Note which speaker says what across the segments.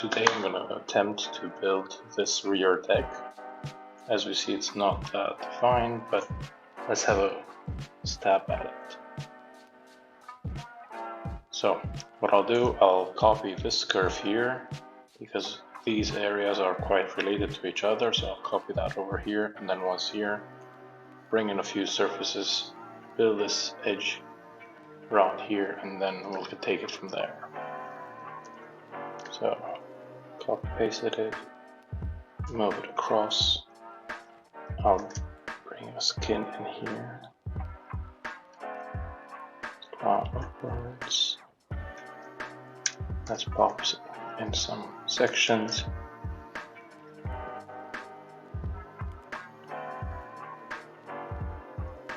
Speaker 1: today I'm going to attempt to build this rear deck. As we see, it's not that defined, but let's have a stab at it. So what I'll do, I'll copy this curve here because these areas are quite related to each other, so I'll copy that over here, and then once here, bring in a few surfaces, build this edge around here, and then we'll take it from there. So copy pasted it, move it across. I'll bring a skin in here, upwards. Let's pop in some sections.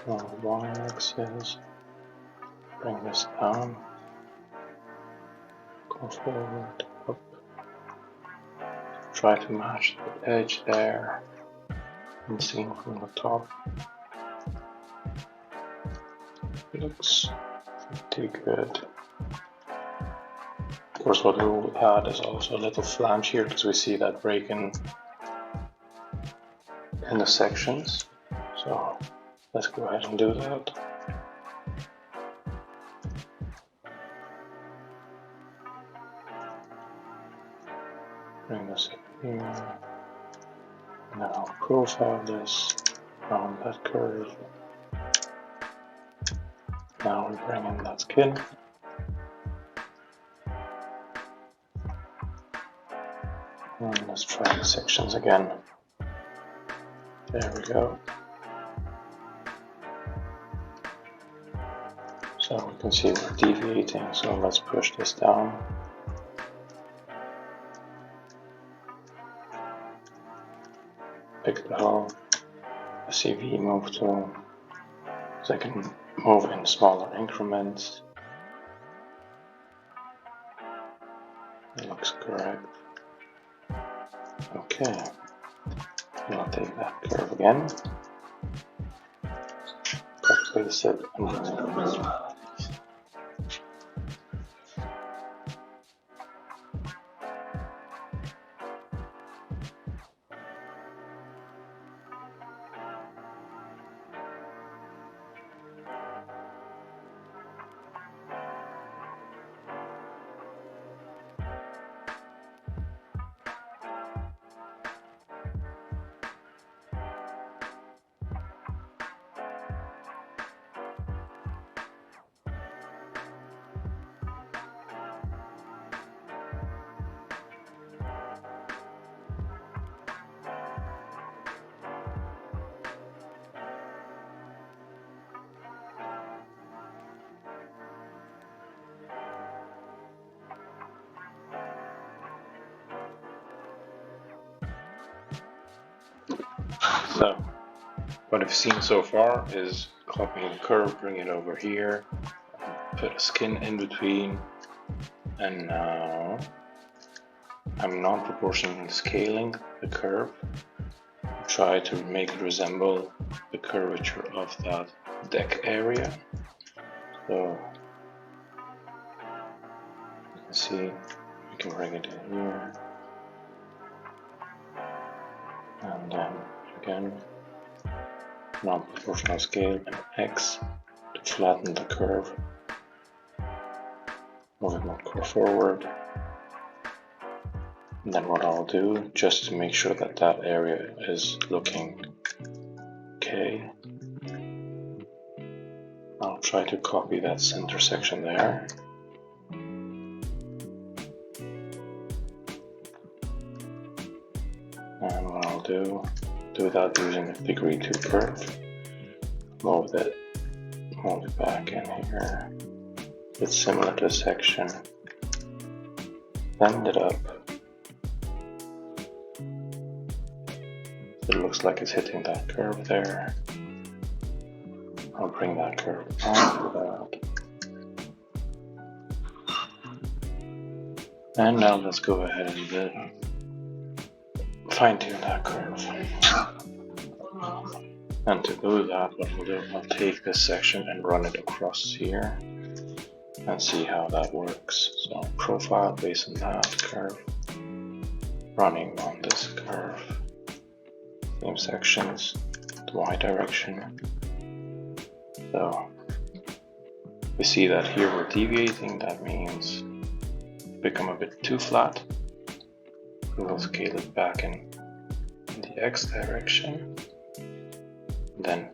Speaker 1: On the y-axis, bring this down, go forward, up. Try to match the edge there and seen from the top. Looks pretty good. Of course, what we had is also a little flange here because we see that break in the sections. So let's go ahead and do that. Bring this in here. Now profile this around that curve. Now we bring in that skin. And let's try the sections again. There we go. So we can see we're deviating, so let's push this down. Pick the whole CV move tool, so I can move in smaller increments. It looks correct. Okay, I'll take that curve again. Copy paste it and bring it over. So what I've seen so far is copying the curve, bring it over here, put a skin in between, and now I'm non-proportionally scaling the curve. Try to make it resemble the curvature of that deck area. So you can see we can bring it in here, and then again non-proportional scale and X to flatten the curve. Move it more forward. And then what I'll do, just to make sure that that area is looking okay, I'll try to copy that center section there. And what I'll do that using a degree 2 curve. Move it back in here. It's similar to a section. Bend it up. It looks like it's hitting that curve there. I'll bring that curve onto that. And now let's go ahead and fine-tune that curve. And to do that, what we'll do, I'll take this section and run it across here and see how that works. So profile based on that curve. running on this curve. Same sections, the y direction. So we see that here we're deviating, that means become a bit too flat. We will scale it back in the x direction, then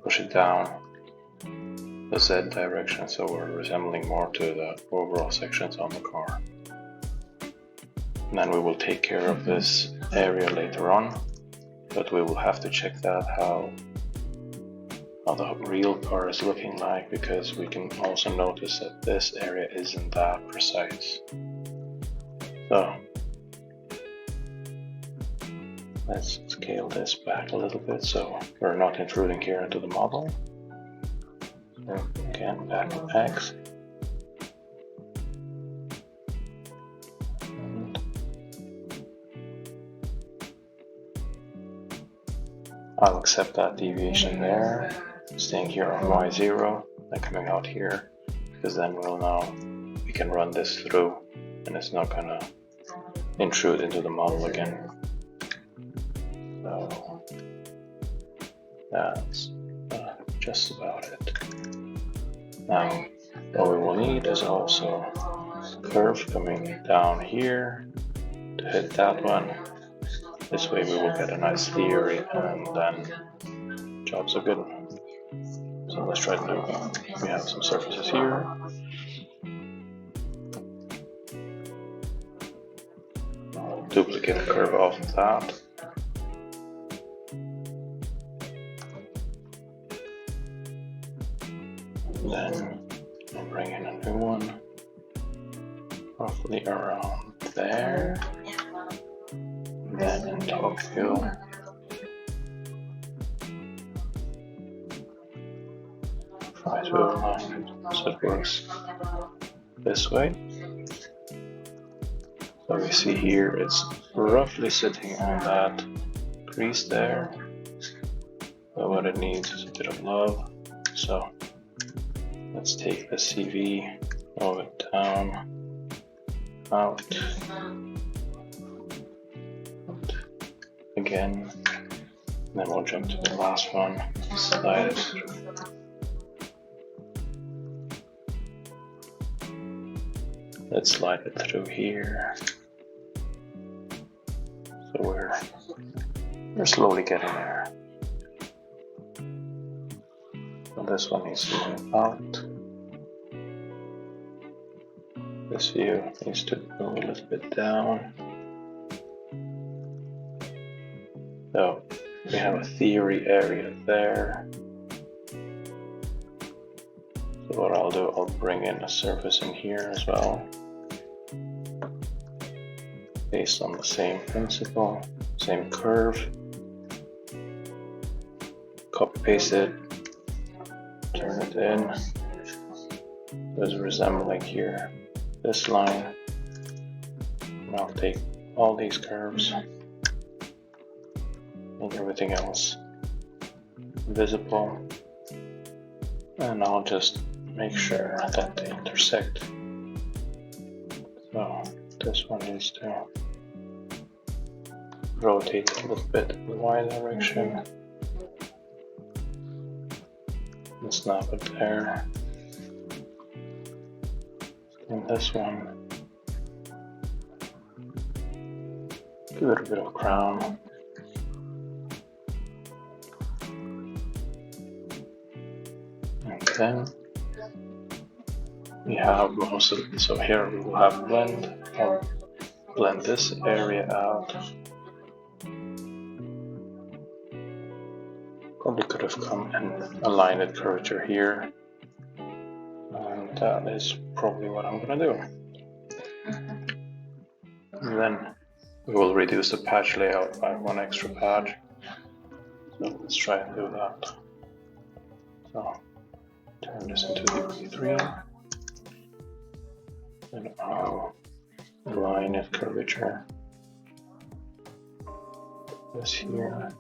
Speaker 1: push it down the z direction, so we're resembling more to the overall sections on the car. And then we will take care of this area later on, but we will have to check that how the real car is looking like, because we can also notice that this area isn't that precise. So let's scale this back a little bit so we're not intruding here into the model. So again, back to X. And I'll accept that deviation there, staying here on Y0 and coming out here, because then we'll know we can run this through and it's not gonna intrude into the model again. So that's just about it. Now what we will need is also a curve coming down here to hit that one. This way we will get a nice theory and then jobs are good. So let's try to do that. We have some surfaces here. I'll duplicate the curve off of that. Then I'll bring in a new one, roughly around there. And then in Tokyo, try to align it so it works this way. So we see here it's roughly sitting on that crease there, but what it needs is a bit of love. So let's take the CV, move it down, out, again, and then we'll jump to the last one, slide it through. Let's slide it through here. So we're slowly getting there. So this one needs to move out. This view needs to move a little bit down. So we have a theory area there. So what I'll do, I'll bring in a surface in here as well, based on the same principle, same curve. Copy paste it, turn it in. There's resembling here this line. And I'll take all these curves, make everything else visible, and I'll just make sure that they intersect. So this one needs to rotate a little bit in the Y direction and snap it there. And this one, give it a bit of crown. And then we have most of it. So here we will have blend. I'll blend this area out. Probably could have come and aligned the curvature here. And that is probably what I'm gonna do. And then we will reduce the patch layout by one extra patch. So let's try and do that. So turn this into the P3. And I'll align it curvature. This here.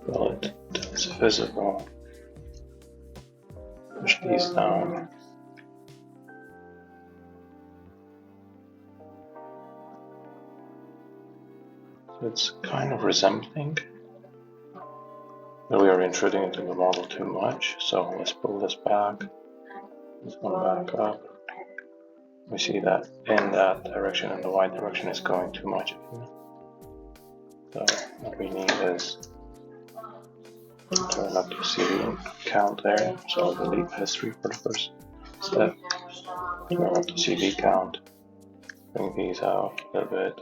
Speaker 1: Well, it's visible. Push these down. It's kind of resembling, but we are intruding into the model too much, so let's pull this back, this one back up. We see that in that direction, in the y direction, is going too much. So what we need is turn up the CV count there, so I'll delete history for the first step. Turn up the CV count, bring these out a little bit.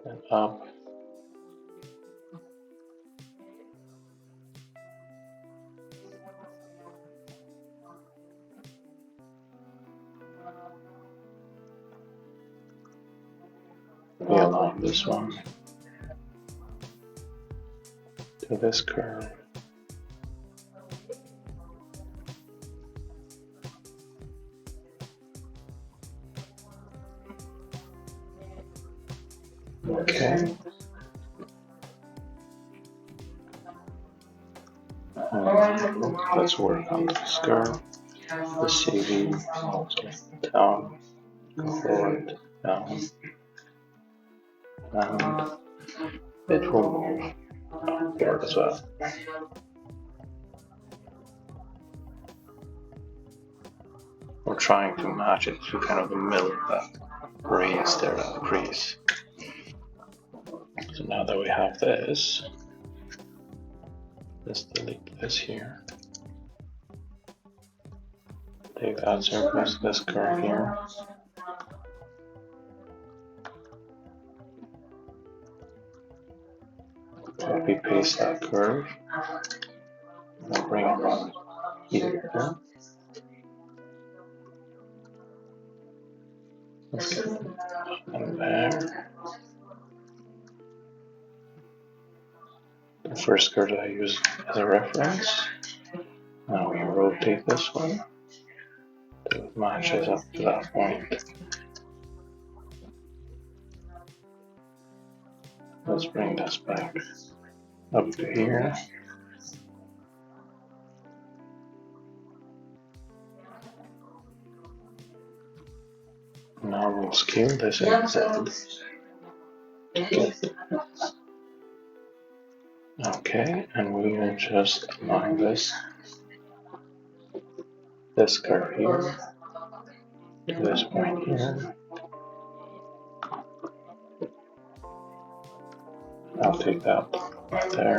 Speaker 1: And up. We align this one to this curve. Okay. Let's work on this curve. The CV down, go forward, down, and it will move forward as well. We're trying to match it to kind of the middle of that raise there, that crease. So now that we have this, let's delete this here. Take that surface, this curve here. Copy paste that curve. And bring it on here. Let's get it in there. The first curve that I used as a reference. Now we rotate this one till it matches up to that point. Let's bring this back up to here. Now we'll scale this in Z to get this. Okay, and we will just align this curve here to this point here. I'll take that right there,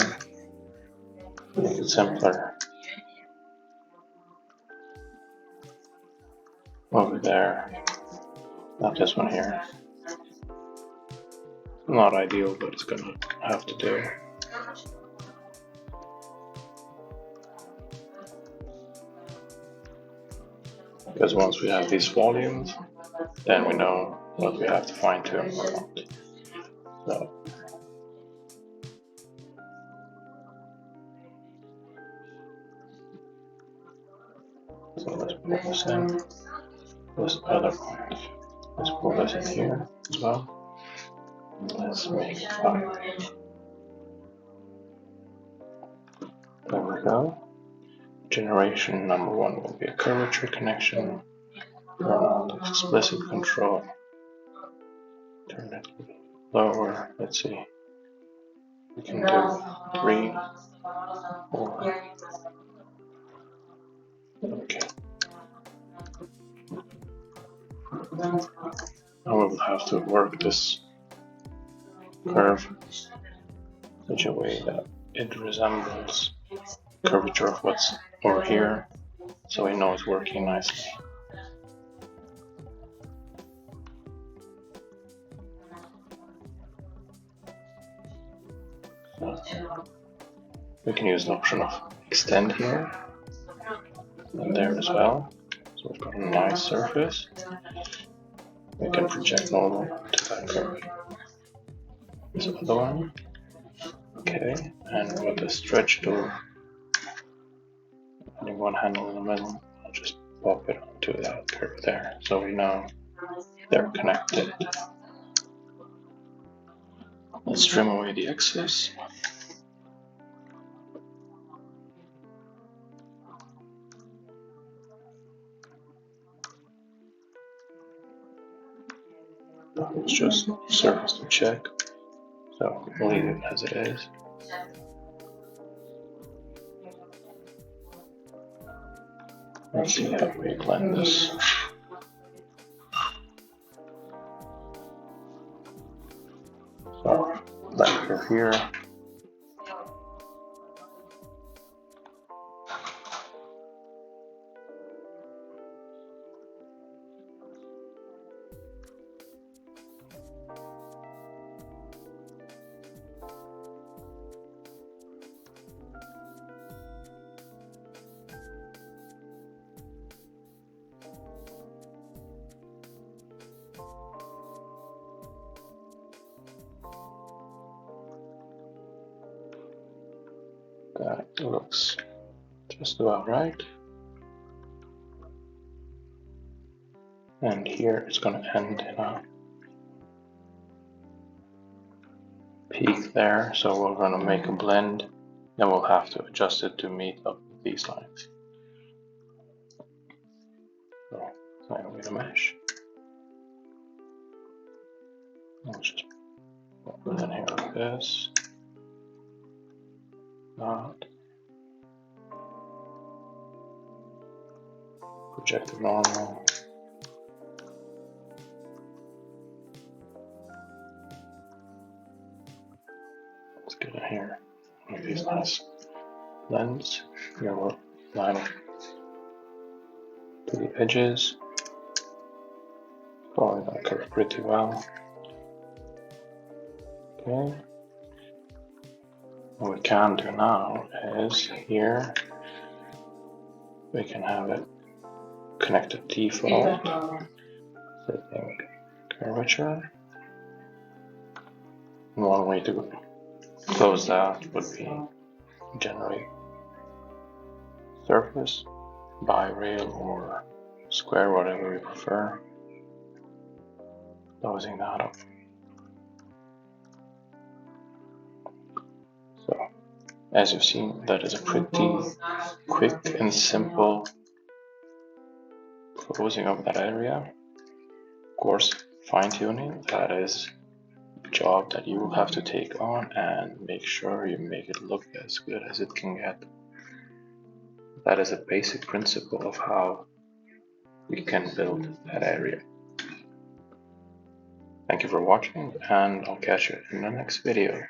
Speaker 1: make it simpler. Over there, not this one here. Not ideal, but it's gonna have to do. Because once we have these volumes, then we know what we have to fine tune or not. So let's pull this in, this other point. Let's pull this in here as well. Let's make it 5. There we go. Generation number 1 will be a curvature connection. Turn on the explicit control. Turn it lower. Let's see. We can do 3, 4. Okay. Now we will have to work this curve in such a way that it resembles the curvature of what's over here, so we know it's working nicely. So we can use the option of extend here and there as well. So we've got a nice surface. We can project normal to that curve. This other one. Okay, and with the stretch tool, having one handle in the middle, I'll just pop it onto that curve there, so we know they're connected. Let's trim away the excess. it's just surface to check. So we'll leave it as it is. Let's see how we blend this. So blend for here. That looks just about right. And here it's going to end in a peak there, so we're going to make a blend, then we'll have to adjust it to meet up with these lines. So I'm going to mesh. I'll just put it in here like this. Not project the normal. Let's get in here. One of these nice blends. Here we'll line up to the edges. Following that curve pretty well. Okay. What we can do now is here we can have it connected default, setting curvature. And one way to close that would be generate surface by rail or square, whatever we prefer. Closing that up. So, as you've seen, that is a pretty quick and simple closing of that area. Of course, fine-tuning, that is a job that you will have to take on and make sure you make it look as good as it can get. That is a basic principle of how we can build that area. Thank you for watching, and I'll catch you in the next video.